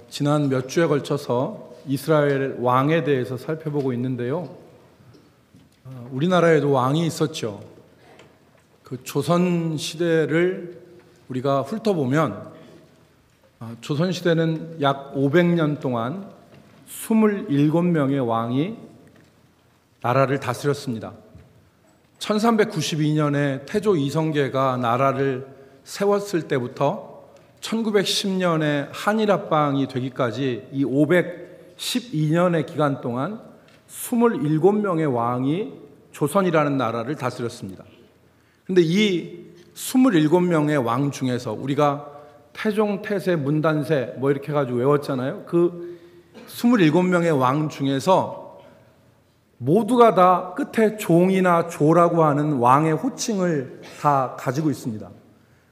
지난 몇 주에 걸쳐서 이스라엘 왕에 대해서 살펴보고 있는데요. 우리나라에도 왕이 있었죠. 그 조선 시대를 우리가 훑어보면 조선 시대는 약 500년 동안 27명의 왕이 나라를 다스렸습니다. 1392년에 태조 이성계가 나라를 세웠을 때부터 1910년에 한일합방이 되기까지 이 512년의 기간 동안 27명의 왕이 조선이라는 나라를 다스렸습니다. 그런데 이 27명의 왕 중에서 우리가 태종, 태세, 문단세 이렇게 해가지고 외웠잖아요. 그 27명의 왕 중에서 모두가 다 끝에 종이나 조라고 하는 왕의 호칭을 다 가지고 있습니다.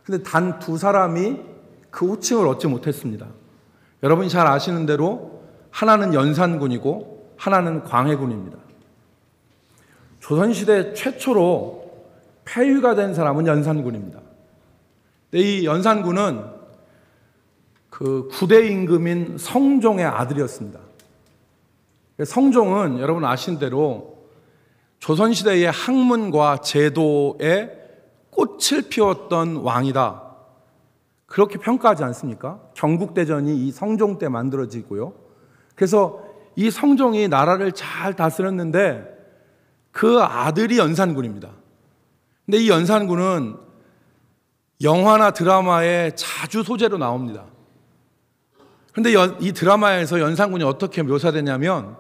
근데 단 두 사람이 그 호칭을 얻지 못했습니다. 여러분이 잘 아시는 대로 하나는 연산군이고 하나는 광해군입니다. 조선시대 최초로 폐위가 된 사람은 연산군입니다. 이 연산군은 그 구대 임금인 성종의 아들이었습니다. 성종은 여러분 아시는 대로 조선시대의 학문과 제도에 꽃을 피웠던 왕이다, 그렇게 평가하지 않습니까? 경국대전이 이 성종 때 만들어지고요. 그래서 이 성종이 나라를 잘 다스렸는데 그 아들이 연산군입니다. 근데 이 연산군은 영화나 드라마에 자주 소재로 나옵니다. 그런데 이 드라마에서 연산군이 어떻게 묘사되냐면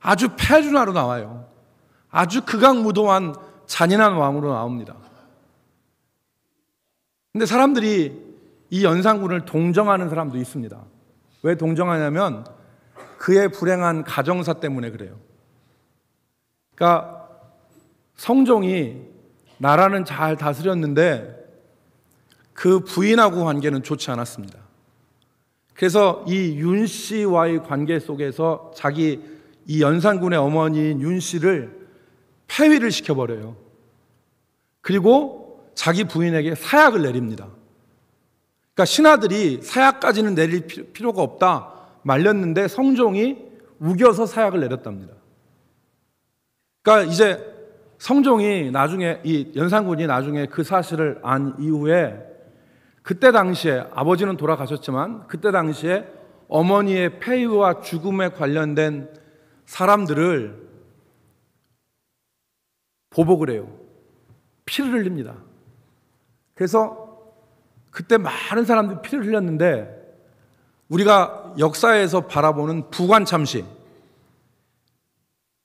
아주 패륜화로 나와요. 아주 극악무도한 잔인한 왕으로 나옵니다. 근데 사람들이 이 연산군을 동정하는 사람도 있습니다. 왜 동정하냐면 그의 불행한 가정사 때문에 그래요. 그러니까 성종이 나라는 잘 다스렸는데 그 부인하고 관계는 좋지 않았습니다. 그래서 이 윤 씨와의 관계 속에서 이 연산군의 어머니인 윤 씨를 폐위를 시켜버려요. 그리고 자기 부인에게 사약을 내립니다. 그러니까 신하들이 사약까지는 내릴 필요가 없다 말렸는데 성종이 우겨서 사약을 내렸답니다. 그러니까 이제 성종이 나중에, 이 연산군이 나중에 그 사실을 안 이후에 그때 당시에 아버지는 돌아가셨지만 그때 당시에 어머니의 폐위와 죽음에 관련된 사람들을 보복을 해요. 피를 흘립니다. 그래서 그때 많은 사람들이 피를 흘렸는데 우리가 역사에서 바라보는 부관참시,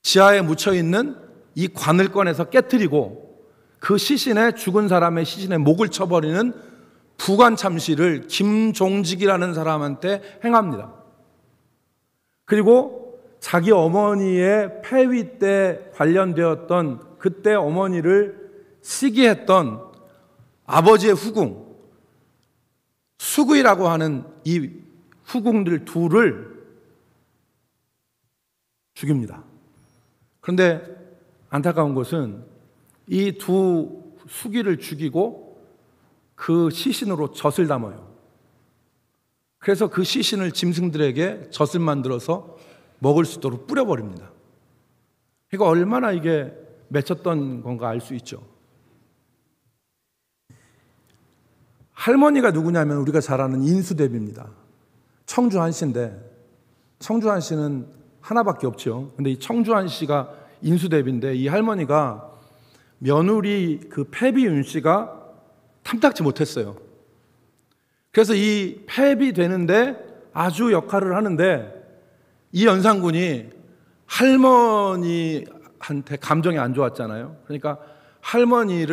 지하에 묻혀있는 이 관을 꺼내서 깨트리고 그 시신에, 죽은 사람의 시신에 목을 쳐버리는 부관참시를 김종직이라는 사람한테 행합니다. 그리고 자기 어머니의 폐위 때 관련되었던 그때 어머니를 시기했던 아버지의 후궁 수구이라고 하는 이 후궁들 둘을 죽입니다. 그런데 안타까운 것은 이 두 수기를 죽이고 그 시신으로 젖을 담아요. 그래서 그 시신을 짐승들에게 젖을 만들어서 먹을 수 있도록 뿌려버립니다. 이거 얼마나 이게 맺혔던 건가 알 수 있죠. 할머니가 누구냐면 우리가 잘 아는 인수대비입니다. 청주한 씨인데, 청주한 씨는 하나밖에 없죠. 근데 이 청주한 씨가 인수대비인데 이 할머니가 며느리 그 폐비윤 씨가 탐탁지 못했어요. 그래서 이 폐비되는데 아주 역할을 하는데 이 연산군이 할머니한테 감정이 안 좋았잖아요. 그러니까 할머니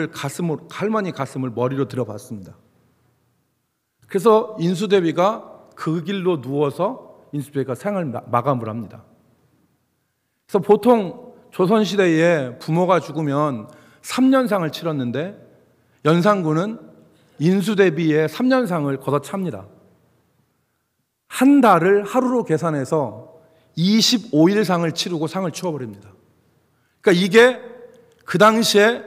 가슴을 머리로 들어봤습니다. 그래서 인수대비가 그 길로 누워서 인수대비가 생을 마감을 합니다. 그래서 보통 조선시대에 부모가 죽으면 3년상을 치렀는데 연산군은 인수대비의 3년상을 걷어찹니다. 한 달을 하루로 계산해서 25일상을 치르고 상을 치워버립니다. 그러니까 이게 그 당시에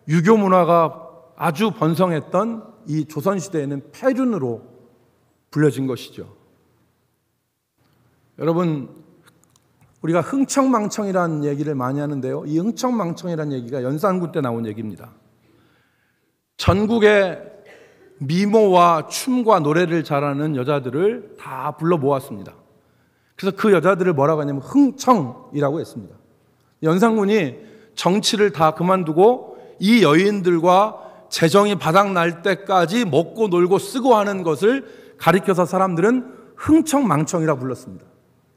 유교 문화가 아주 번성했던 이 조선시대에는 폐륜으로 불려진 것이죠. 여러분, 우리가 흥청망청이라는 얘기를 많이 하는데요, 이 흥청망청이라는 얘기가 연산군 때 나온 얘기입니다. 전국의 미모와 춤과 노래를 잘하는 여자들을 다 불러 모았습니다. 그래서 그 여자들을 뭐라고 하냐면 흥청이라고 했습니다. 연산군이 정치를 다 그만두고 이 여인들과 재정이 바닥날 때까지 먹고 놀고 쓰고 하는 것을 가리켜서 사람들은 흥청망청이라고 불렀습니다.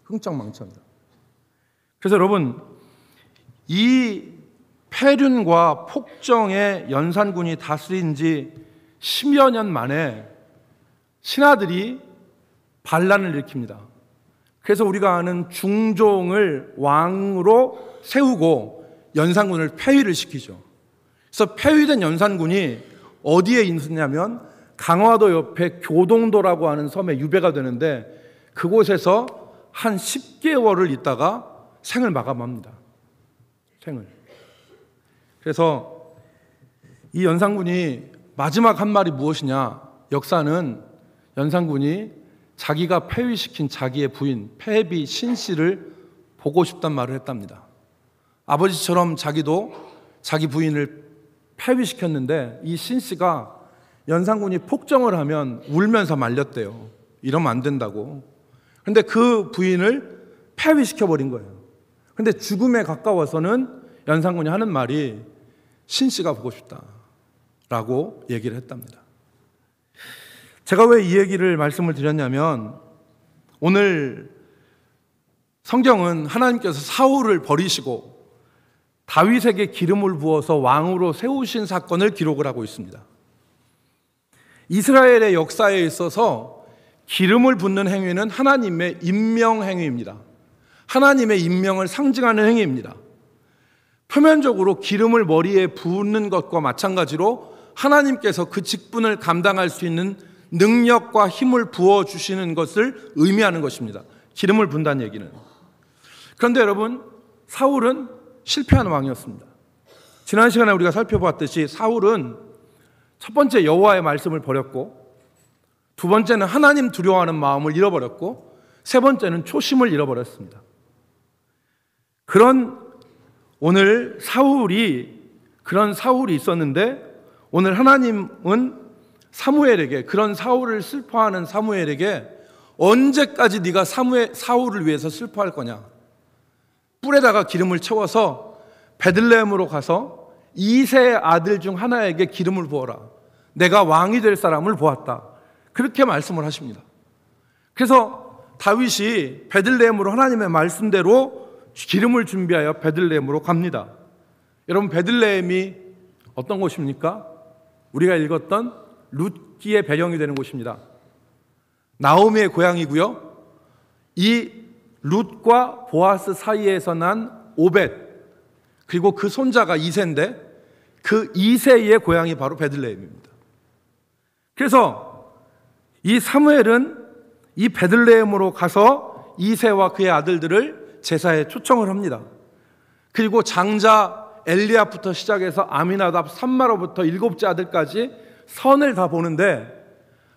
흥청망청이라. 그래서 여러분, 이 폐륜과 폭정의 연산군이 다스린 지 10여 년 만에 신하들이 반란을 일으킵니다. 그래서 우리가 아는 중종을 왕으로 세우고 연산군을 폐위를 시키죠. 그래서 폐위된 연산군이 어디에 있느냐면 강화도 옆에 교동도라고 하는 섬에 유배가 되는데 그곳에서 한 10개월을 있다가 생을 마감합니다. 생을. 그래서 이 연산군이 마지막 한 말이 무엇이냐? 역사는 연산군이 자기가 폐위시킨 자기의 부인 폐비 신씨를 보고 싶단 말을 했답니다. 아버지처럼 자기도 자기 부인을 폐위시켰는데 이 신씨가 연산군이 폭정을 하면 울면서 말렸대요. 이러면 안 된다고. 그런데 그 부인을 폐위시켜버린 거예요. 그런데 죽음에 가까워서는 연산군이 하는 말이 신씨가 보고 싶다라고 얘기를 했답니다. 제가 왜 이 얘기를 말씀을 드렸냐면 오늘 성경은 하나님께서 사울을 버리시고 다윗에게 기름을 부어서 왕으로 세우신 사건을 기록을 하고 있습니다. 이스라엘의 역사에 있어서 기름을 붓는 행위는 하나님의 임명 행위입니다. 하나님의 임명을 상징하는 행위입니다. 표면적으로 기름을 머리에 붓는 것과 마찬가지로 하나님께서 그 직분을 감당할 수 있는 능력과 힘을 부어주시는 것을 의미하는 것입니다. 기름을 분다는 얘기는. 그런데 여러분, 사울은 실패한 왕이었습니다. 지난 시간에 우리가 살펴봤듯이 사울은 첫 번째 여호와의 말씀을 버렸고, 두 번째는 하나님 두려워하는 마음을 잃어버렸고, 세 번째는 초심을 잃어버렸습니다. 그런 사울이 있었는데 오늘 하나님은 사무엘에게, 그런 사울을 슬퍼하는 사무엘에게 언제까지 네가 사울을 위해서 슬퍼할 거냐? 뿔에다가 기름을 채워서 베들레헴으로 가서 이새의 아들 중 하나에게 기름을 부어라. 내가 왕이 될 사람을 보았다. 그렇게 말씀을 하십니다. 그래서 다윗이 베들레헴으로 하나님의 말씀대로 기름을 준비하여 베들레헴으로 갑니다. 여러분, 베들레헴이 어떤 곳입니까? 우리가 읽었던 룻기의 배경이 되는 곳입니다. 나오미의 고향이고요. 이 룻과 보아스 사이에서 난 오벳, 그리고 그 손자가 이새인데 그 이새의 고향이 바로 베들레헴입니다. 그래서 이 사무엘은 이 베들레헴으로 가서 이새와 그의 아들들을 제사에 초청을 합니다. 그리고 장자 엘리압부터 시작해서 아미나답, 삼마로부터 7째 아들까지 선을 다 보는데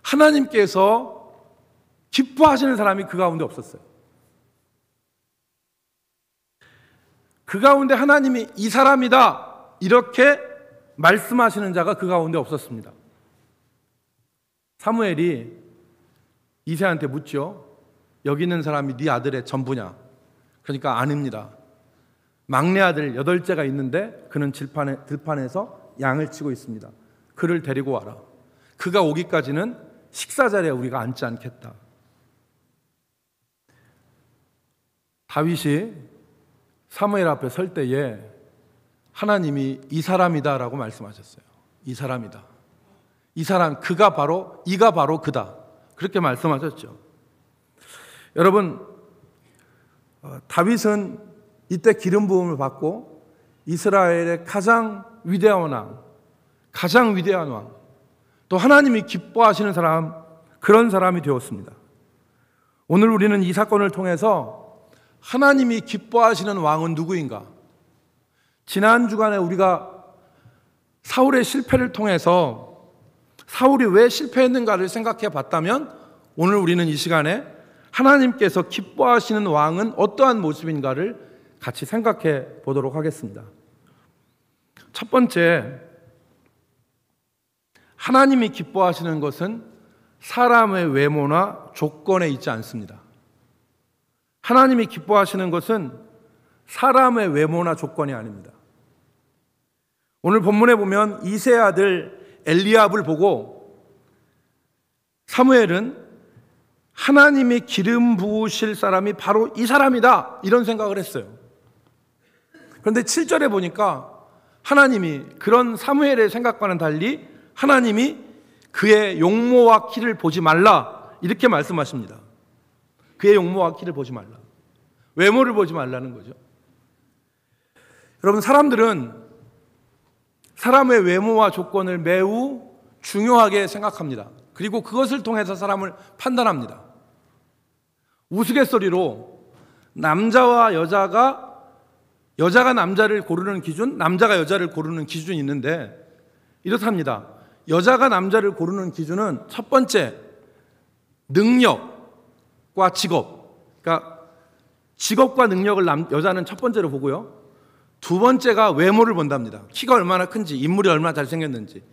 하나님께서 기뻐하시는 사람이 그 가운데 없었어요. 그 가운데 하나님이 이 사람이다 이렇게 말씀하시는 자가 그 가운데 없었습니다. 사무엘이 이새한테 묻죠. 여기 있는 사람이 네 아들의 전부냐? 그러니까 아닙니다. 막내 아들 8째가 있는데 그는 들판에서 양을 치고 있습니다. 그를 데리고 와라. 그가 오기까지는 식사 자리에 우리가 앉지 않겠다. 다윗이 사무엘 앞에 설 때에 하나님이 이 사람이다라고 말씀하셨어요. 이 사람이다. 이 사람, 이가 바로 그다. 그렇게 말씀하셨죠. 여러분, 다윗은 이때 기름 부음을 받고 이스라엘의 가장 위대한 왕, 또 하나님이 기뻐하시는 사람, 그런 사람이 되었습니다. 오늘 우리는 이 사건을 통해서 하나님이 기뻐하시는 왕은 누구인가? 지난 주간에 우리가 사울의 실패를 통해서 사울이 왜 실패했는가를 생각해 봤다면 오늘 우리는 이 시간에 하나님께서 기뻐하시는 왕은 어떠한 모습인가를 같이 생각해 보도록 하겠습니다. 첫 번째, 하나님이 기뻐하시는 것은 사람의 외모나 조건에 있지 않습니다. 하나님이 기뻐하시는 것은 사람의 외모나 조건이 아닙니다. 오늘 본문에 보면 이새의 아들 엘리압을 보고 사무엘은 하나님이 기름 부으실 사람이 바로 이 사람이다, 이런 생각을 했어요. 그런데 7절에 보니까 하나님이 그런 사무엘의 생각과는 달리 하나님이 그의 용모와 키를 보지 말라, 이렇게 말씀하십니다. 그의 용모와 키를 보지 말라. 외모를 보지 말라는 거죠. 여러분, 사람들은 사람의 외모와 조건을 매우 중요하게 생각합니다. 그리고 그것을 통해서 사람을 판단합니다. 우스갯소리로 남자와 여자가 남자를 고르는 기준, 남자가 여자를 고르는 기준이 있는데 이렇답니다. 여자가 남자를 고르는 기준은 첫 번째, 능력과 직업. 그러니까 직업과 능력을 여자는 첫 번째로 보고요. 두 번째가 외모를 본답니다. 키가 얼마나 큰지, 인물이 얼마나 잘생겼는지.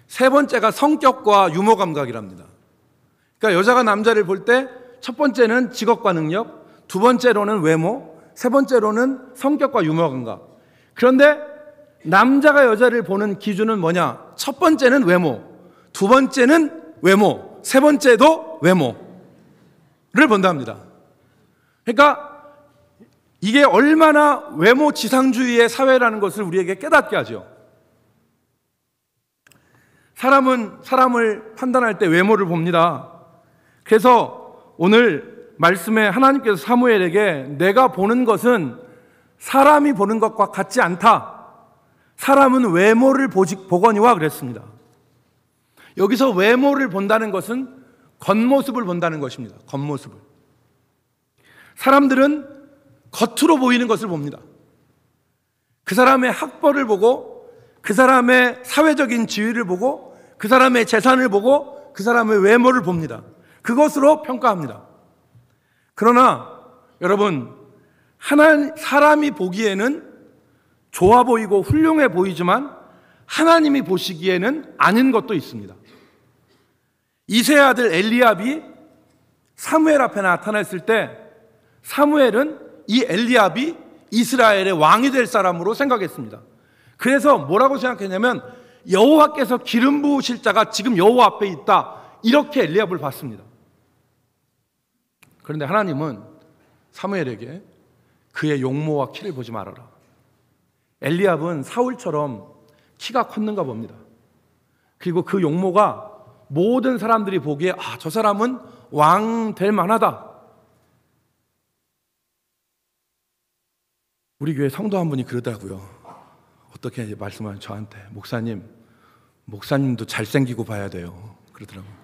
세 번째가 성격과 유머 감각이랍니다. 그러니까 여자가 남자를 볼 때 첫 번째는 직업과 능력, 두 번째로는 외모, 세 번째로는 성격과 유머 감각. 그런데 남자가 여자를 보는 기준은 뭐냐? 첫 번째는 외모, 두 번째는 외모, 세 번째도 외모를 본답니다. 그러니까 이게 얼마나 외모 지상주의의 사회라는 것을 우리에게 깨닫게 하죠. 사람은 사람을 판단할 때 외모를 봅니다. 그래서 오늘 말씀에 하나님께서 사무엘에게 내가 보는 것은 사람이 보는 것과 같지 않다. 사람은 외모를 보거니와 그랬습니다. 여기서 외모를 본다는 것은 겉모습을 본다는 것입니다. 겉모습을. 사람들은 겉으로 보이는 것을 봅니다. 그 사람의 학벌을 보고, 그 사람의 사회적인 지위를 보고, 그 사람의 재산을 보고, 그 사람의 외모를 봅니다. 그것으로 평가합니다. 그러나 여러분, 사람이 보기에는 좋아 보이고 훌륭해 보이지만 하나님이 보시기에는 아닌 것도 있습니다. 이새의 아들 엘리압이 사무엘 앞에 나타났을 때 사무엘은 이 엘리압이 이스라엘의 왕이 될 사람으로 생각했습니다. 그래서 뭐라고 생각했냐면 여호와께서 기름 부으실 자가 지금 여호와 앞에 있다, 이렇게 엘리압을 봤습니다. 그런데 하나님은 사무엘에게 그의 용모와 키를 보지 말아라. 엘리압은 사울처럼 키가 컸는가 봅니다. 그리고 그 용모가 모든 사람들이 보기에 저 사람은 왕 될 만하다. 우리 교회 성도 한 분이 그러더라고요. 어떻게 말씀하는 저한테, 목사님도 잘생기고 봐야 돼요, 그러더라고요.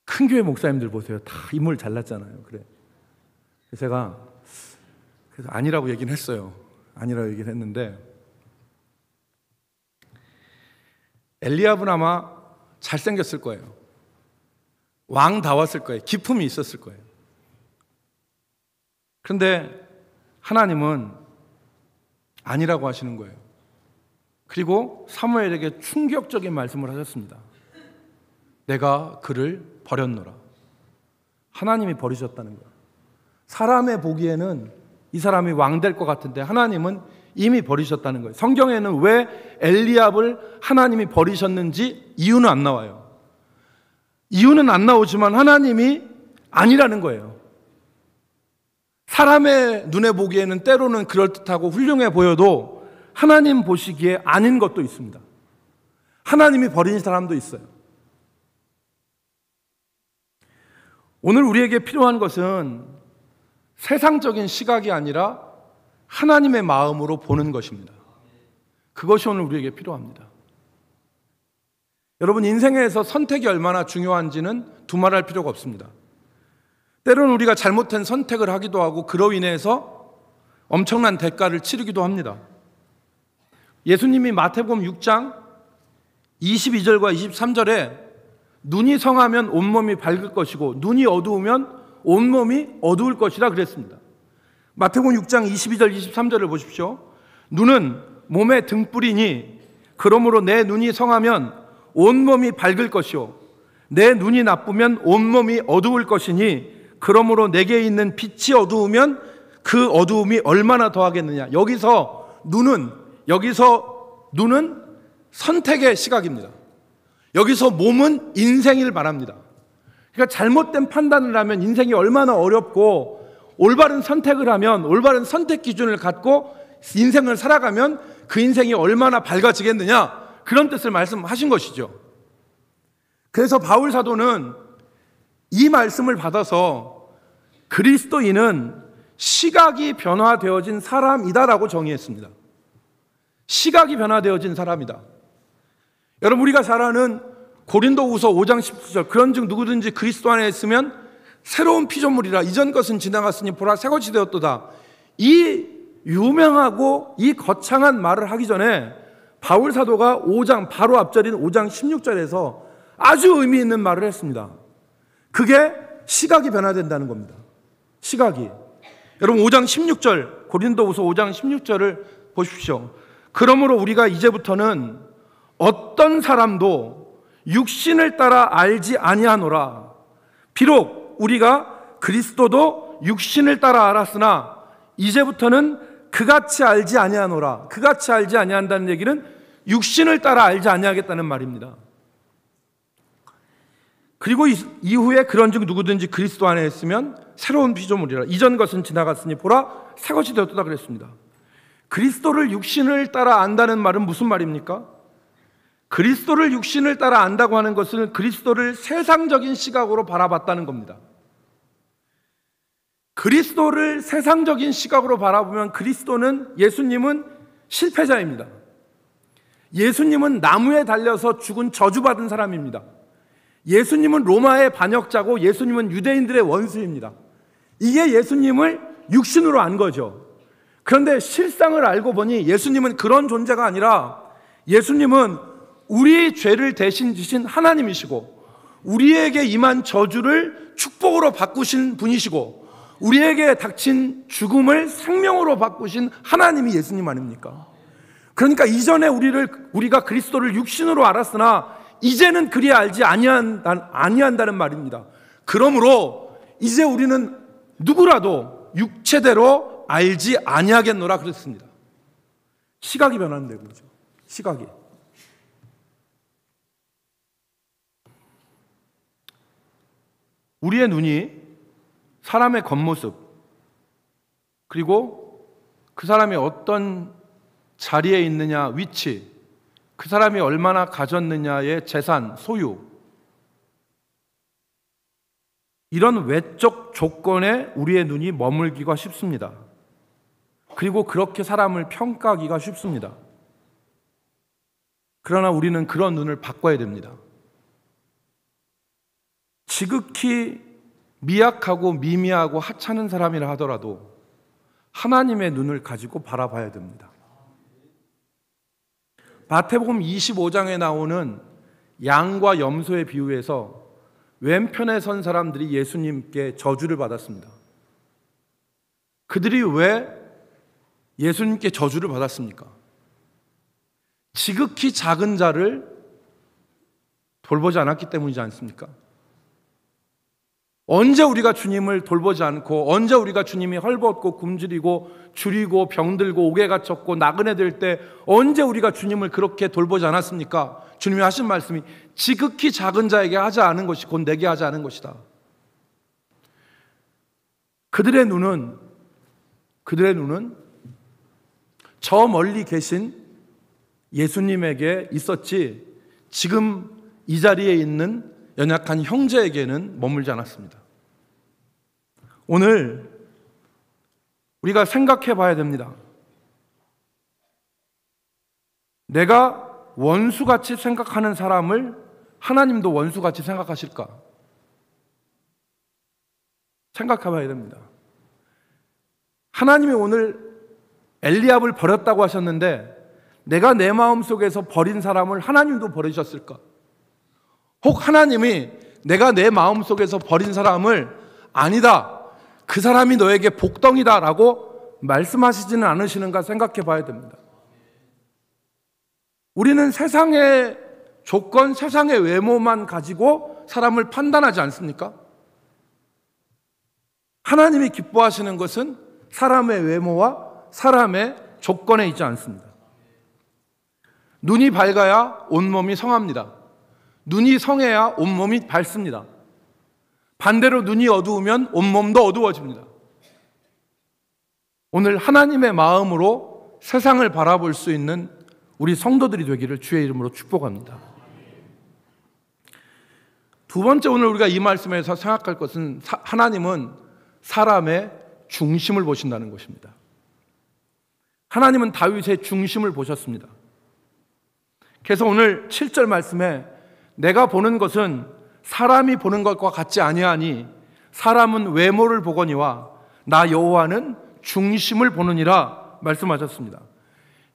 큰 교회 목사님들 보세요. 다 인물 잘났잖아요. 그래. 그래서 제가 아니라고 얘기는 했어요. 아니라고 얘기를 했는데 엘리압은 아마 잘생겼을 거예요. 왕다웠을 거예요. 기품이 있었을 거예요. 그런데 하나님은 아니라고 하시는 거예요. 그리고 사무엘에게 충격적인 말씀을 하셨습니다. 내가 그를 버렸노라. 하나님이 버리셨다는 거예요. 사람의 보기에는 이 사람이 왕 될 것 같은데 하나님은 이미 버리셨다는 거예요. 성경에는 왜 엘리압을 하나님이 버리셨는지 이유는 안 나와요. 이유는 안 나오지만 하나님이 아니라는 거예요. 사람의 눈에 보기에는 때로는 그럴듯하고 훌륭해 보여도 하나님 보시기에 아닌 것도 있습니다. 하나님이 버린 사람도 있어요. 오늘 우리에게 필요한 것은 세상적인 시각이 아니라 하나님의 마음으로 보는 것입니다. 그것이 오늘 우리에게 필요합니다. 여러분, 인생에서 선택이 얼마나 중요한지는 두말할 필요가 없습니다. 때로는 우리가 잘못된 선택을 하기도 하고 그로 인해서 엄청난 대가를 치르기도 합니다. 예수님이 마태복음 6장 22절과 23절에 눈이 성하면 온몸이 밝을 것이고 눈이 어두우면 온몸이 어두울 것이라 그랬습니다. 마태복음 6장 22절 23절을 보십시오. 눈은 몸의 등불이니 그러므로 내 눈이 성하면 온몸이 밝을 것이요 내 눈이 나쁘면 온몸이 어두울 것이니 그러므로 내게 있는 빛이 어두우면 그 어두움이 얼마나 더하겠느냐. 여기서 눈은 선택의 시각입니다. 여기서 몸은 인생을 말합니다. 그러니까 잘못된 판단을 하면 인생이 얼마나 어렵고 올바른 선택을 하면 올바른 선택 기준을 갖고 인생을 살아가면 그 인생이 얼마나 밝아지겠느냐, 그런 뜻을 말씀하신 것이죠. 그래서 바울 사도는 이 말씀을 받아서 그리스도인은 시각이 변화되어진 사람이다라고 정의했습니다. 시각이 변화되어진 사람이다. 여러분, 우리가 잘 아는 고린도후서 5장 17절, 그런즉 누구든지 그리스도 안에 있으면 새로운 피조물이라 이전 것은 지나갔으니 보라 새 것이 되었도다. 이 유명하고 이 거창한 말을 하기 전에 바울 사도가 5장 바로 앞절인 5장 16절에서 아주 의미 있는 말을 했습니다. 그게 시각이 변화된다는 겁니다. 시각이. 여러분 5장 16절, 고린도후서 5장 16절을 보십시오. 그러므로 우리가 이제부터는 어떤 사람도 육신을 따라 알지 아니하노라. 비록 우리가 그리스도도 육신을 따라 알았으나 이제부터는 그같이 알지 아니하노라. 그같이 알지 아니한다는 얘기는 육신을 따라 알지 아니하겠다는 말입니다. 그리고 이후에 그런즉 누구든지 그리스도 안에 있으면 새로운 피조물이라. 이전 것은 지나갔으니 보라 새 것이 되었다 그랬습니다. 그리스도를 육신을 따라 안다는 말은 무슨 말입니까? 그리스도를 육신을 따라 안다고 하는 것은 그리스도를 세상적인 시각으로 바라봤다는 겁니다. 그리스도를 세상적인 시각으로 바라보면 예수님은 실패자입니다. 예수님은 나무에 달려서 죽은 저주받은 사람입니다. 예수님은 로마의 반역자고 예수님은 유대인들의 원수입니다. 이게 예수님을 육신으로 안 거죠. 그런데 실상을 알고 보니 예수님은 그런 존재가 아니라 예수님은 우리의 죄를 대신 지신 하나님이시고 우리에게 임한 저주를 축복으로 바꾸신 분이시고 우리에게 닥친 죽음을 생명으로 바꾸신 하나님이 예수님 아닙니까? 그러니까 이전에 우리가 그리스도를 육신으로 알았으나 이제는 그리 알지 아니한다는 말입니다. 그러므로 이제 우리는 누구라도 육체대로 알지 아니하겠노라 그랬습니다. 시각이 변하는 거죠. 시각이. 우리의 눈이 사람의 겉모습, 그리고 그 사람이 어떤 자리에 있느냐, 위치, 그 사람이 얼마나 가졌느냐의 재산, 소유, 이런 외적 조건에 우리의 눈이 머물기가 쉽습니다. 그리고 그렇게 사람을 평가하기가 쉽습니다. 그러나 우리는 그런 눈을 바꿔야 됩니다. 지극히 미약하고 미미하고 하찮은 사람이라 하더라도 하나님의 눈을 가지고 바라봐야 됩니다. 마태복음 25장에 나오는 양과 염소의 비유에서 왼편에 선 사람들이 예수님께 저주를 받았습니다. 그들이 왜 예수님께 저주를 받았습니까? 지극히 작은 자를 돌보지 않았기 때문이지 않습니까? 언제 우리가 주님을 돌보지 않고 언제 우리가 주님이 헐벗고 굶주리고 줄이고 병들고 옥에 갇혔고 나그네 될 때 언제 우리가 주님을 그렇게 돌보지 않았습니까? 주님이 하신 말씀이 지극히 작은 자에게 하지 않은 것이 곧 내게 하지 않은 것이다. 그들의 눈은 저 멀리 계신 예수님에게 있었지 지금 이 자리에 있는 연약한 형제에게는 머물지 않았습니다. 오늘 우리가 생각해 봐야 됩니다. 내가 원수같이 생각하는 사람을 하나님도 원수같이 생각하실까? 생각해 봐야 됩니다. 하나님이 오늘 엘리압을 버렸다고 하셨는데 내가 내 마음속에서 버린 사람을 하나님도 버리셨을까? 혹 하나님이 내가 내 마음속에서 버린 사람을 아니다, 그 사람이 너에게 복덩이다 라고 말씀하시지는 않으시는가 생각해 봐야 됩니다. 우리는 세상의 조건, 세상의 외모만 가지고 사람을 판단하지 않습니까? 하나님이 기뻐하시는 것은 사람의 외모와 사람의 조건에 있지 않습니다. 눈이 밝아야 온몸이 성합니다. 눈이 성해야 온몸이 밝습니다. 반대로 눈이 어두우면 온몸도 어두워집니다. 오늘 하나님의 마음으로 세상을 바라볼 수 있는 우리 성도들이 되기를 주의 이름으로 축복합니다. 두 번째, 오늘 우리가 이 말씀에서 생각할 것은 하나님은 사람의 중심을 보신다는 것입니다. 하나님은 다윗의 중심을 보셨습니다. 그래서 오늘 7절 말씀에 내가 보는 것은 사람이 보는 것과 같지 아니하니 사람은 외모를 보거니와 나 여호와는 중심을 보느니라 말씀하셨습니다.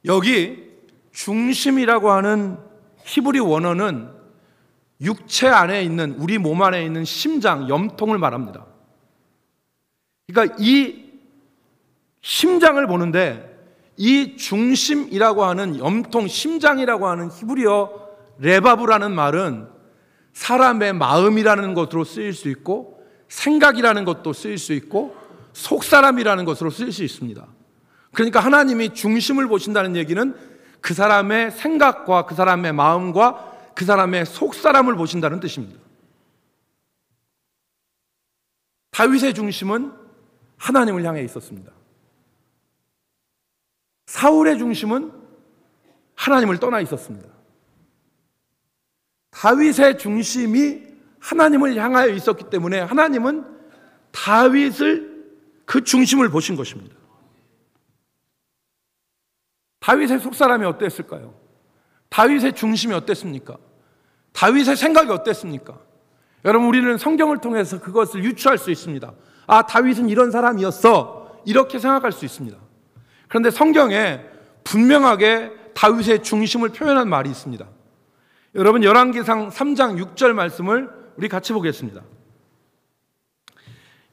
여기 중심이라고 하는 히브리 원어는 육체 안에 있는, 우리 몸 안에 있는 심장, 염통을 말합니다. 그러니까 이 심장을 보는데 이 중심이라고 하는 염통, 심장이라고 하는 히브리어 레바브라는 말은 사람의 마음이라는 것으로 쓰일 수 있고 생각이라는 것도 쓰일 수 있고 속사람이라는 것으로 쓰일 수 있습니다. 그러니까 하나님이 중심을 보신다는 얘기는 그 사람의 생각과 그 사람의 마음과 그 사람의 속사람을 보신다는 뜻입니다. 다윗의 중심은 하나님을 향해 있었습니다. 사울의 중심은 하나님을 떠나 있었습니다. 다윗의 중심이 하나님을 향하여 있었기 때문에 하나님은 다윗을, 그 중심을 보신 것입니다. 다윗의 속사람이 어땠을까요? 다윗의 중심이 어땠습니까? 다윗의 생각이 어땠습니까? 여러분, 우리는 성경을 통해서 그것을 유추할 수 있습니다. 아, 다윗은 이런 사람이었어, 이렇게 생각할 수 있습니다. 그런데 성경에 분명하게 다윗의 중심을 표현한 말이 있습니다. 여러분, 열왕기상 3장 6절 말씀을 우리 같이 보겠습니다.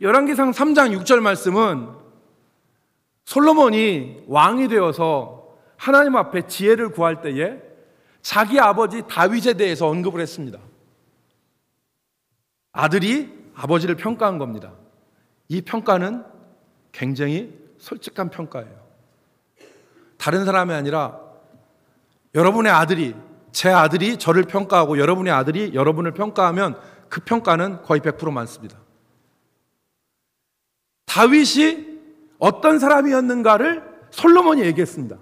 열왕기상 3장 6절 말씀은 솔로몬이 왕이 되어서 하나님 앞에 지혜를 구할 때에 자기 아버지 다윗에 대해서 언급을 했습니다. 아들이 아버지를 평가한 겁니다. 이 평가는 굉장히 솔직한 평가예요. 다른 사람이 아니라 여러분의 아들이, 제 아들이 저를 평가하고 여러분의 아들이 여러분을 평가하면 그 평가는 거의 100% 맞습니다. 다윗이 어떤 사람이었는가를 솔로몬이 얘기했습니다.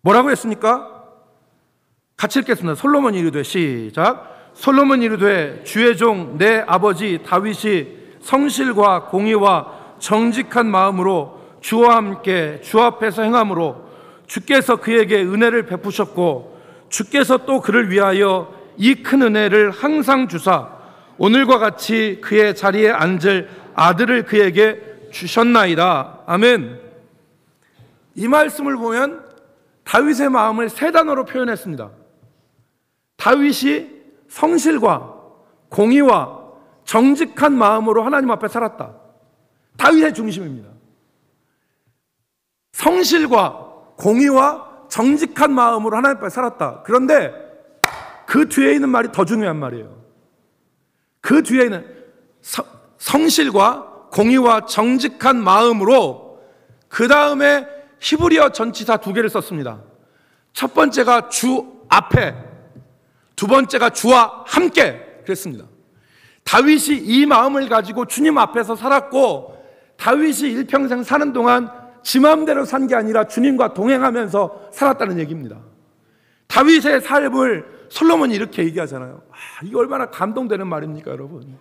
뭐라고 했습니까? 같이 읽겠습니다. 솔로몬이 이르되, 시작. 솔로몬이 이르되 주의 종 내 아버지 다윗이 성실과 공의와 정직한 마음으로 주와 함께 주 앞에서 행함으로 주께서 그에게 은혜를 베푸셨고 주께서 또 그를 위하여 이 큰 은혜를 항상 주사 오늘과 같이 그의 자리에 앉을 아들을 그에게 주셨나이다. 아멘. 이 말씀을 보면 다윗의 마음을 세 단어로 표현했습니다. 다윗이 성실과 공의와 정직한 마음으로 하나님 앞에 살았다. 다윗의 중심입니다. 성실과 공의와 정직한 마음으로 하나님 앞에 살았다. 그런데 그 뒤에 있는 말이 더 중요한 말이에요. 그 뒤에 있는 성실과 공의와 정직한 마음으로, 그 다음에 히브리어 전치사 2개를 썼습니다. 첫 번째가 주 앞에, 두 번째가 주와 함께 그랬습니다. 다윗이 이 마음을 가지고 주님 앞에서 살았고, 다윗이 일평생 사는 동안 지 마음대로 산 게 아니라 주님과 동행하면서 살았다는 얘기입니다. 다윗의 삶을 솔로몬이 이렇게 얘기하잖아요. 이게 얼마나 감동되는 말입니까, 여러분?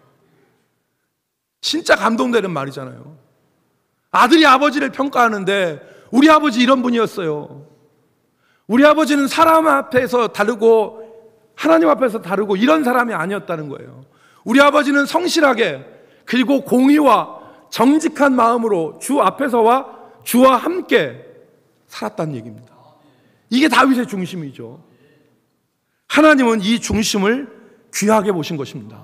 진짜 감동되는 말이잖아요. 아들이 아버지를 평가하는데 우리 아버지 이런 분이었어요. 우리 아버지는 사람 앞에서 다르고 하나님 앞에서 다르고 이런 사람이 아니었다는 거예요. 우리 아버지는 성실하게, 그리고 공의와 정직한 마음으로 주 앞에서와 주와 함께 살았다는 얘기입니다. 이게 다윗의 중심이죠. 하나님은 이 중심을 귀하게 보신 것입니다.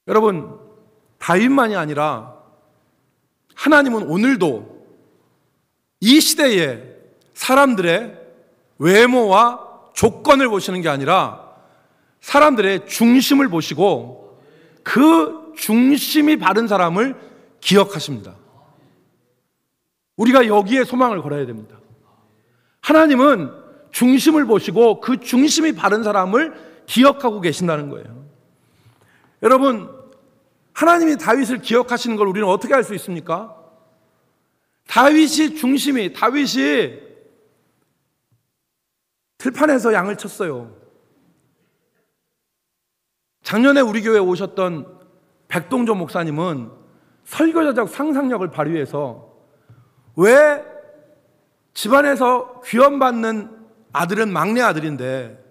여러분, 다윗만이 아니라 하나님은 오늘도 이 시대에 사람들의 외모와 조건을 보시는 게 아니라 사람들의 중심을 보시고 그 중심이 바른 사람을 기억하십니다. 우리가 여기에 소망을 걸어야 됩니다. 하나님은 중심을 보시고 그 중심이 바른 사람을 기억하고 계신다는 거예요. 여러분, 하나님이 다윗을 기억하시는 걸 우리는 어떻게 알 수 있습니까? 다윗이 들판에서 양을 쳤어요. 작년에 우리 교회에 오셨던 백동조 목사님은 설교자적 상상력을 발휘해서 왜 집안에서 귀염받는 아들은 막내 아들인데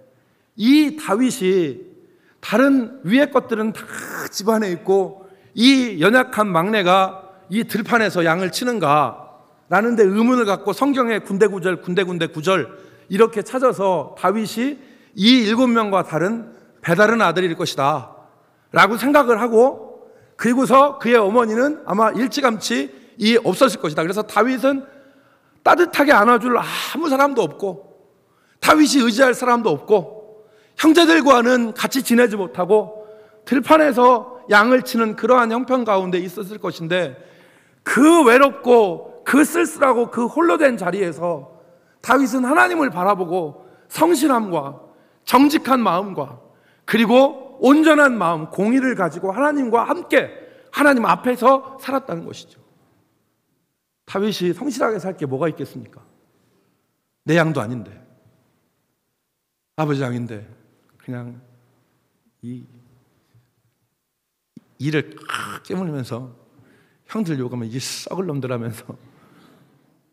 이 다윗이 다른 위의 것들은 다 집안에 있고 이 연약한 막내가 이 들판에서 양을 치는가 라는 데 의문을 갖고 성경에 군데 구절 이렇게 찾아서 다윗이 이 7명과 배다른 아들일 것이다 라고 생각을 하고, 그리고서 그의 어머니는 아마 일찌감치 없었을 것이다. 그래서 다윗은 따뜻하게 안아줄 아무 사람도 없고 다윗이 의지할 사람도 없고 형제들과는 같이 지내지 못하고 들판에서 양을 치는 그러한 형편 가운데 있었을 것인데, 그 외롭고 그 쓸쓸하고 그 홀로 된 자리에서 다윗은 하나님을 바라보고 성실함과 정직한 마음과 그리고 온전한 마음, 공의를 가지고 하나님과 함께 하나님 앞에서 살았다는 것이죠. 다윗이 성실하게 살 게 뭐가 있겠습니까? 내 양도 아닌데, 아버지 양인데 그냥 이를 깨물면서 형들 욕하면 이 썩을 놈들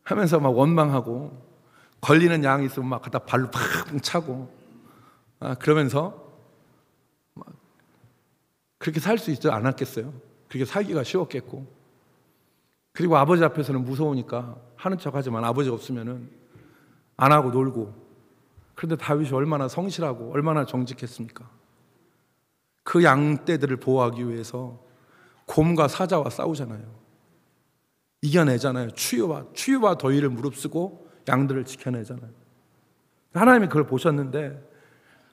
하면서 막 원망하고, 걸리는 양이 있으면 막 갖다 발로 팍 차고 그러면서 막 그렇게 살 수 있지 않았겠어요? 그렇게 살기가 쉬웠겠고, 그리고 아버지 앞에서는 무서우니까 하는 척하지만 아버지가 없으면은 안 하고 놀고. 그런데 다윗이 얼마나 성실하고 얼마나 정직했습니까? 그 양떼들을 보호하기 위해서 곰과 사자와 싸우잖아요. 이겨내잖아요. 추위와 더위를 무릅쓰고 양들을 지켜내잖아요. 하나님이 그걸 보셨는데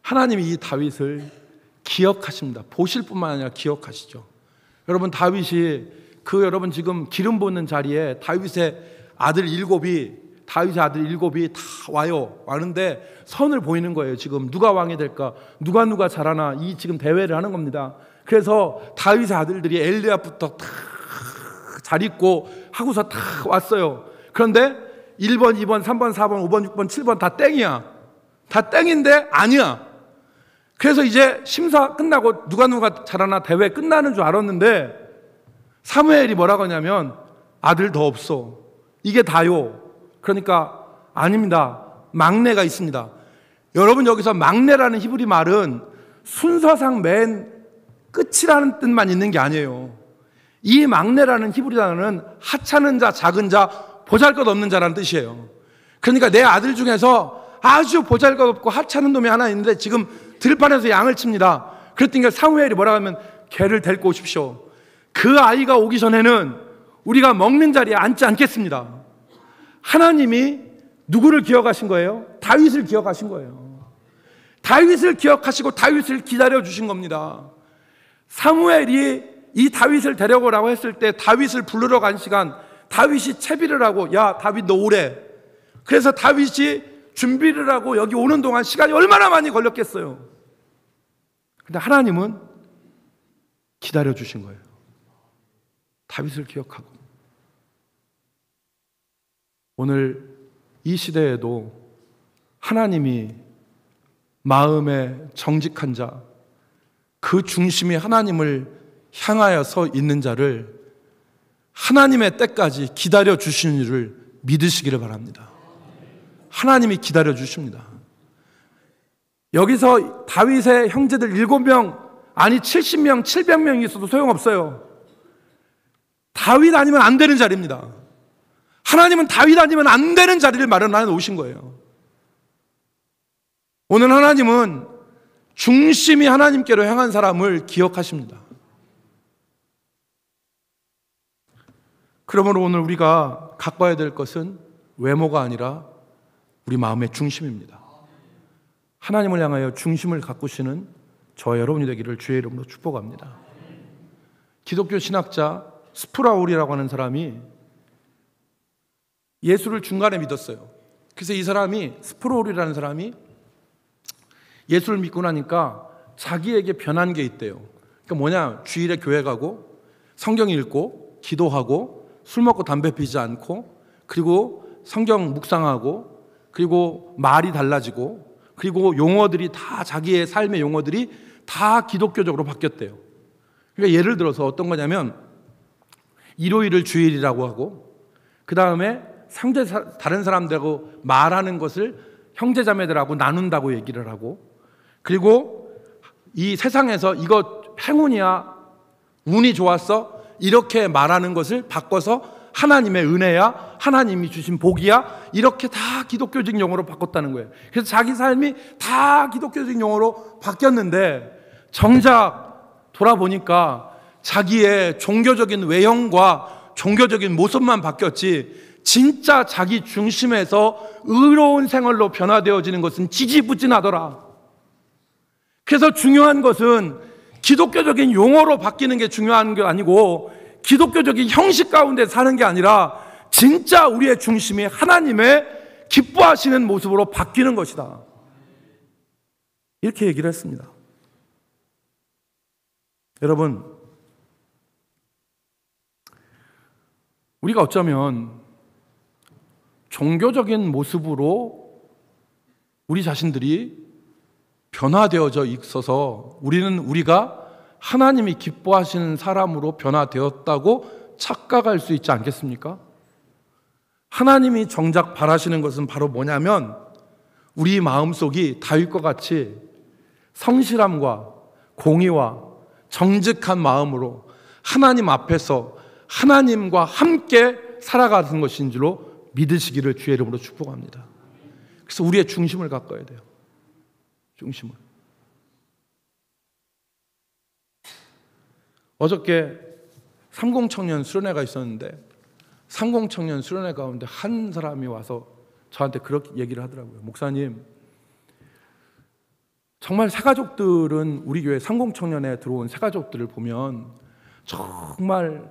하나님이 이 다윗을 기억하십니다. 보실 뿐만 아니라 기억하시죠. 여러분, 다윗이 여러분 지금 기름 붓는 자리에 다윗의 아들 7이 다 와는데 선을 보이는 거예요. 지금 누가 왕이 될까, 누가 잘하나, 이 지금 대회를 하는 겁니다. 그래서 다윗의 아들들이 엘리압부터 다 잘 있고 하고서 다 왔어요. 그런데 1번, 2번, 3번, 4번, 5번, 6번, 7번 다 땡이야. 다 땡인데 아니야. 그래서 이제 심사 끝나고 누가 잘하나 대회 끝나는 줄 알았는데 사무엘이 뭐라고 하냐면 아들 더 없어. 이게 다요. 그러니까 아닙니다. 막내가 있습니다. 여러분, 여기서 막내라는 히브리 말은 순서상 맨 끝이라는 뜻만 있는 게 아니에요. 이 막내라는 히브리 단어는 하찮은 자, 작은 자, 보잘것없는 자라는 뜻이에요. 그러니까 내 아들 중에서 아주 보잘것없고 하찮은 놈이 하나 있는데 지금 들판에서 양을 칩니다. 그랬더니 사무엘이 뭐라고 하면 걔를 데리고 오십시오. 그 아이가 오기 전에는 우리가 먹는 자리에 앉지 않겠습니다. 하나님이 누구를 기억하신 거예요? 다윗을 기억하신 거예요. 다윗을 기억하시고 다윗을 기다려 주신 겁니다. 사무엘이 이 다윗을 데려오라고 했을 때 다윗을 부르러 간 시간, 다윗이 채비를 하고, 야 다윗 너 오래. 그래서 다윗이 준비를 하고 여기 오는 동안 시간이 얼마나 많이 걸렸겠어요. 근데 하나님은 기다려 주신 거예요. 다윗을 기억하고. 오늘 이 시대에도 하나님이 마음에 정직한 자, 그 중심이 하나님을 향하여 서 있는 자를 하나님의 때까지 기다려 주시는 일을 믿으시기를 바랍니다. 하나님이 기다려 주십니다. 여기서 다윗의 형제들 7명, 아니 70명, 700명이 있어도 소용없어요. 다윗 아니면 안 되는 자리입니다. 하나님은 다윗 아니면 안 되는 자리를 마련해 놓으신 거예요. 오늘 하나님은 중심이 하나님께로 향한 사람을 기억하십니다. 그러므로 오늘 우리가 가꿔야 될 것은 외모가 아니라 우리 마음의 중심입니다. 하나님을 향하여 중심을 가꾸시는 저와 여러분이 되기를 주의 이름으로 축복합니다. 기독교 신학자 스프라울이라고 하는 사람이 예수를 중간에 믿었어요. 그래서 이 사람이, 스프라울이라는 사람이 예수를 믿고 나니까 자기에게 변한 게 있대요. 그러니까 뭐냐, 주일에 교회 가고 성경 읽고 기도하고 술 먹고 담배 피지 않고, 그리고 성경 묵상하고, 그리고 말이 달라지고, 그리고 용어들이 다, 자기의 삶의 용어들이 다 기독교적으로 바뀌었대요. 그러니까 예를 들어서 어떤 거냐면 일요일을 주일이라고 하고, 그 다음에 다른 사람들하고 말하는 것을 형제자매들하고 나눈다고 얘기를 하고, 그리고 이 세상에서 이거 행운이야, 운이 좋았어, 이렇게 말하는 것을 바꿔서 하나님의 은혜야, 하나님이 주신 복이야, 이렇게 다 기독교적 용어로 바꿨다는 거예요. 그래서 자기 삶이 다 기독교적 용어로 바뀌었는데 정작 돌아보니까 자기의 종교적인 외형과 종교적인 모습만 바뀌었지, 진짜 자기 중심에서 의로운 생활로 변화되어지는 것은 지지부진하더라. 그래서 중요한 것은 기독교적인 용어로 바뀌는 게 중요한 게 아니고, 기독교적인 형식 가운데 사는 게 아니라 진짜 우리의 중심이 하나님의 기뻐하시는 모습으로 바뀌는 것이다, 이렇게 얘기를 했습니다. 여러분, 우리가 어쩌면 종교적인 모습으로 우리 자신들이 변화되어져 있어서 우리가 하나님이 기뻐하시는 사람으로 변화되었다고 착각할 수 있지 않겠습니까? 하나님이 정작 바라시는 것은 바로 뭐냐면 우리 마음속이 다윗과 같이 성실함과 공의와 정직한 마음으로 하나님 앞에서 하나님과 함께 살아가는 것인 줄로 믿으시기를 주의 이름으로 축복합니다. 그래서 우리의 중심을 가꿔야 돼요. 중심을. 어저께 30청년 수련회가 있었는데 30청년 수련회 가운데 한 사람이 와서 저한테 그렇게 얘기를 하더라고요. 목사님, 정말 새가족들은 우리 교회 30청년에 들어온 새가족들을 보면 정말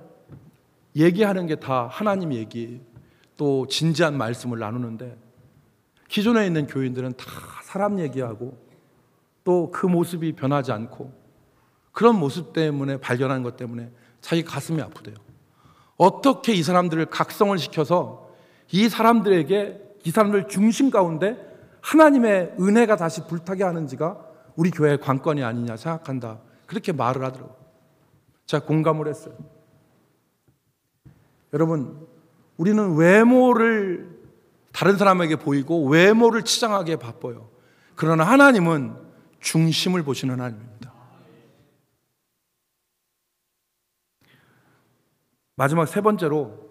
얘기하는 게 다 하나님 얘기, 또 진지한 말씀을 나누는데 기존에 있는 교인들은 다 사람 얘기하고 또 그 모습이 변하지 않고 그런 모습 때문에, 발견한 것 때문에 자기 가슴이 아프대요. 어떻게 이 사람들을 각성을 시켜서 이 사람들 중심 가운데 하나님의 은혜가 다시 불타게 하는지가 우리 교회의 관건이 아니냐 생각한다, 그렇게 말을 하더라고요. 제가 공감을 했어요. 여러분, 우리는 외모를 다른 사람에게 보이고 외모를 치장하기에 바빠요. 그러나 하나님은 중심을 보시는 하나님입니다. 마지막 세 번째로,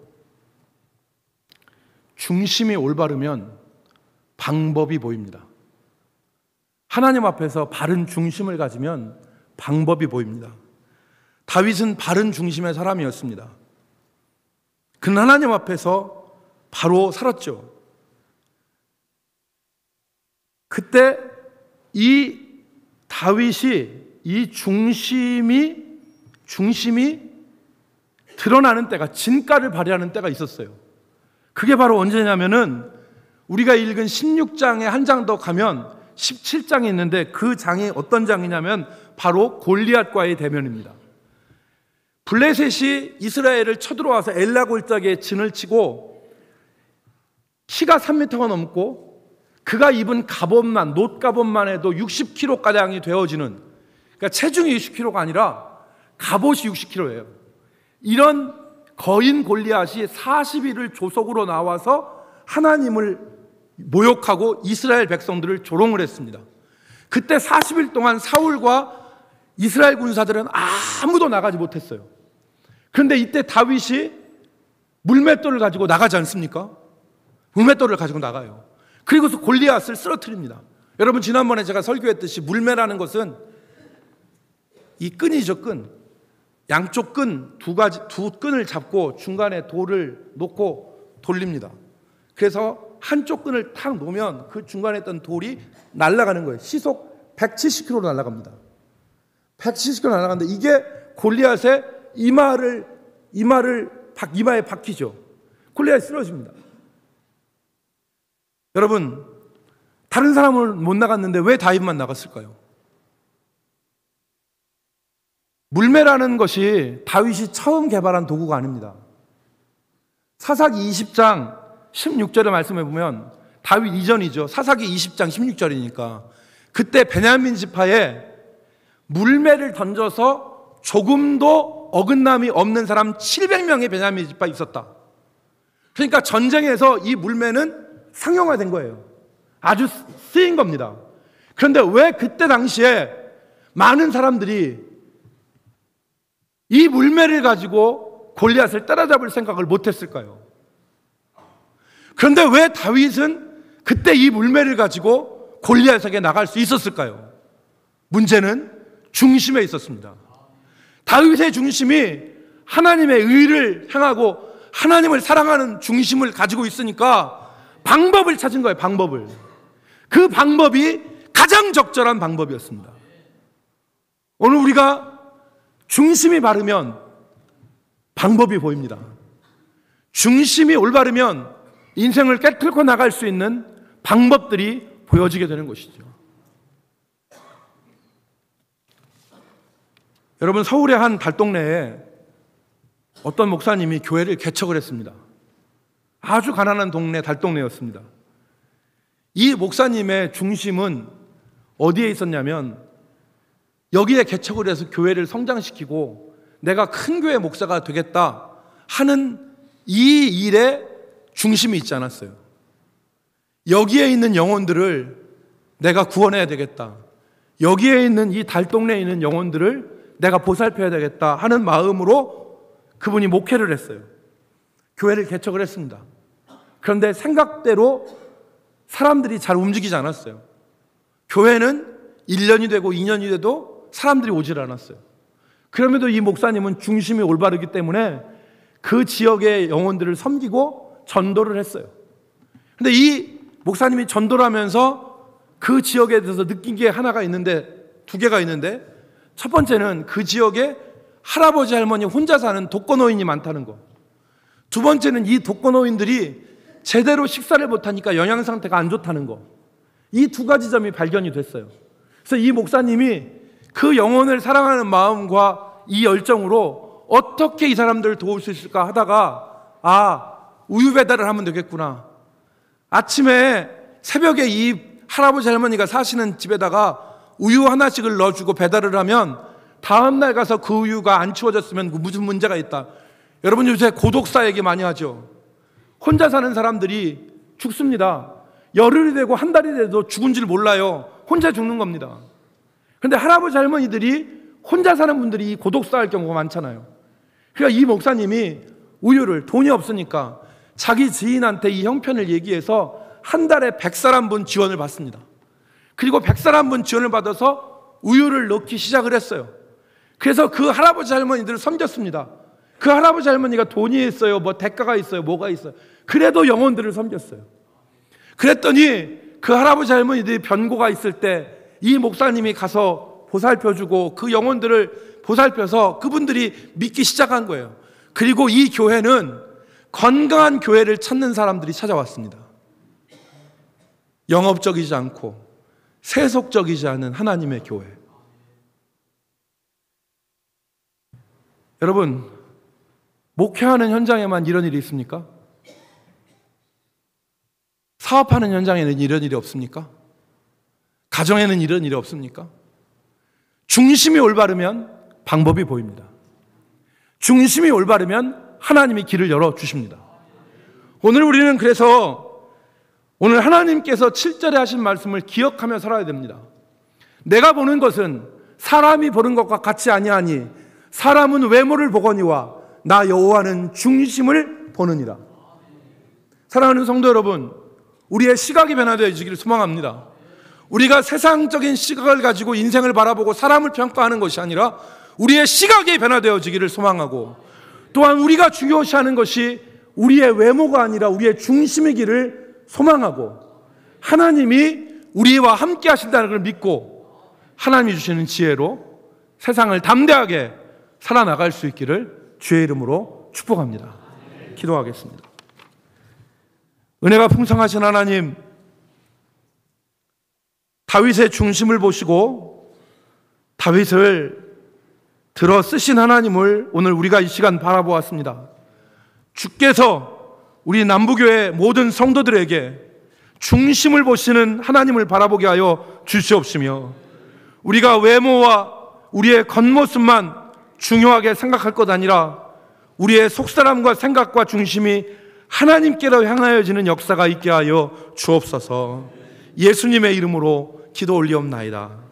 중심이 올바르면 방법이 보입니다. 하나님 앞에서 바른 중심을 가지면 방법이 보입니다. 다윗은 바른 중심의 사람이었습니다. 그는 하나님 앞에서 바로 살았죠. 그때 이 다윗이 이 중심이 드러나는 때가, 진가를 발휘하는 때가 있었어요. 그게 바로 언제냐면은 우리가 읽은 16장에 한 장 더 가면 17장이 있는데, 그 장이 어떤 장이냐면 바로 골리앗과의 대면입니다. 블레셋이 이스라엘을 쳐들어와서 엘라 골짜기에 진을 치고 키가 3m가 넘고 그가 입은 갑옷만, 놋갑옷만 해도 60kg가량이 되어지는, 그러니까 체중이 60kg가 아니라 갑옷이 60kg예요. 이런 거인 골리앗이 40일을 조석으로 나와서 하나님을 모욕하고 이스라엘 백성들을 조롱을 했습니다. 그때 40일 동안 사울과 이스라엘 군사들은 아무도 나가지 못했어요. 그런데 이때 다윗이 물맷돌을 가지고 나가지 않습니까? 물맷돌을 가지고 나가요. 그리고서 골리앗을 쓰러뜨립니다. 여러분, 지난번에 제가 설교했듯이 물매라는 것은 이 끈이죠, 끈. 양쪽 끈 두 끈을 잡고 중간에 돌을 놓고 돌립니다. 그래서 한쪽 끈을 탁 놓으면 그 중간에 있던 돌이 날아가는 거예요. 시속 170km로 날아갑니다. 170km 날아가는데 이게 골리앗의 이마에 박히죠. 골리앗이 쓰러집니다. 여러분, 다른 사람은 못 나갔는데 왜 다윗만 나갔을까요? 물매라는 것이 다윗이 처음 개발한 도구가 아닙니다. 사사기 20장 16절의 말씀에 보면 다윗 이전이죠. 사사기 20장 16절이니까 그때 베냐민 지파에 물매를 던져서 조금도 어긋남이 없는 사람 700명의 베냐민 지파에 있었다. 그러니까 전쟁에서 이 물매는 상용화된 거예요. 아주 쓰인 겁니다. 그런데 왜 그때 당시에 많은 사람들이 이 물매를 가지고 골리앗을 따라잡을 생각을 못했을까요? 그런데 왜 다윗은 그때 이 물매를 가지고 골리앗에게 나갈 수 있었을까요? 문제는 중심에 있었습니다. 다윗의 중심이 하나님의 의를 향하고 하나님을 사랑하는 중심을 가지고 있으니까 방법을 찾은 거예요. 방법을. 그 방법이 가장 적절한 방법이었습니다. 오늘 우리가 중심이 바르면 방법이 보입니다. 중심이 올바르면 인생을 깨뚫고 나갈 수 있는 방법들이 보여지게 되는 것이죠. 여러분, 서울의 한 달동네에 어떤 목사님이 교회를 개척을 했습니다. 아주 가난한 동네, 달동네였습니다. 이 목사님의 중심은 어디에 있었냐면 여기에 개척을 해서 교회를 성장시키고 내가 큰 교회 목사가 되겠다 하는 이 일에 중심이 있지 않았어요. 여기에 있는 영혼들을 내가 구원해야 되겠다. 여기에 있는 이 달동네에 있는 영혼들을 내가 보살펴야 되겠다 하는 마음으로 그분이 목회를 했어요. 교회를 개척을 했습니다. 그런데 생각대로 사람들이 잘 움직이지 않았어요. 교회는 1년이 되고 2년이 돼도 사람들이 오질 않았어요. 그럼에도 이 목사님은 중심이 올바르기 때문에 그 지역의 영혼들을 섬기고 전도를 했어요. 그런데 이 목사님이 전도를 하면서 그 지역에 대해서 느낀 게 하나가 있는데, 두 개가 있는데, 첫 번째는 그 지역에 할아버지 할머니 혼자 사는 독거노인이 많다는 거. 두 번째는 이 독거노인들이 제대로 식사를 못하니까 영양 상태가 안 좋다는 거. 이 두 가지 점이 발견이 됐어요. 그래서 이 목사님이 그 영혼을 사랑하는 마음과 이 열정으로 어떻게 이 사람들을 도울 수 있을까 하다가 우유 배달을 하면 되겠구나. 아침에 새벽에 이 할아버지 할머니가 사시는 집에다가 우유 하나씩을 넣어주고 배달을 하면 다음날 가서 그 우유가 안 치워졌으면 무슨 문제가 있다. 여러분, 요새 고독사 얘기 많이 하죠. 혼자 사는 사람들이 죽습니다. 열흘이 되고 한 달이 돼도 죽은 줄 몰라요. 혼자 죽는 겁니다. 그런데 할아버지 할머니들이 혼자 사는 분들이 고독사 할 경우가 많잖아요. 그러니까 이 목사님이 우유를, 돈이 없으니까 자기 지인한테 이 형편을 얘기해서 한 달에 100사람분 지원을 받습니다. 그리고 100사람분 지원을 받아서 우유를 넣기 시작을 했어요. 그래서 그 할아버지 할머니들을 섬겼습니다. 그 할아버지 할머니가 돈이 있어요, 뭐 대가가 있어요, 뭐가 있어요. 그래도 영혼들을 섬겼어요. 그랬더니 그 할아버지 할머니들이 변고가 있을 때 이 목사님이 가서 보살펴주고 그 영혼들을 보살펴서 그분들이 믿기 시작한 거예요. 그리고 이 교회는 건강한 교회를 찾는 사람들이 찾아왔습니다. 영업적이지 않고 세속적이지 않은 하나님의 교회. 여러분, 목회하는 현장에만 이런 일이 있습니까? 사업하는 현장에는 이런 일이 없습니까? 가정에는 이런 일이 없습니까? 중심이 올바르면 방법이 보입니다. 중심이 올바르면 하나님이 길을 열어주십니다. 오늘 우리는 그래서 오늘 하나님께서 7절에 하신 말씀을 기억하며 살아야 됩니다. 내가 보는 것은 사람이 보는 것과 같이 아니하니 사람은 외모를 보거니와 나 여호와는 중심을 보느니라. 사랑하는 성도 여러분, 우리의 시각이 변화되어지기를 소망합니다. 우리가 세상적인 시각을 가지고 인생을 바라보고 사람을 평가하는 것이 아니라 우리의 시각이 변화되어지기를 소망하고, 또한 우리가 중요시하는 것이 우리의 외모가 아니라 우리의 중심이기를 소망하고, 하나님이 우리와 함께 하신다는 걸 믿고 하나님이 주시는 지혜로 세상을 담대하게 살아나갈 수 있기를 주의 이름으로 축복합니다. 기도하겠습니다. 은혜가 풍성하신 하나님, 다윗의 중심을 보시고 다윗을 들어 쓰신 하나님을 오늘 우리가 이 시간 바라보았습니다. 주께서 우리 남부교회 모든 성도들에게 중심을 보시는 하나님을 바라보게 하여 주시옵시며, 우리가 외모와 우리의 겉모습만 중요하게 생각할 것 아니라 우리의 속사람과 생각과 중심이 하나님께로 향하여지는 역사가 있게 하여 주옵소서. 예수님의 이름으로 기도 올리옵나이다.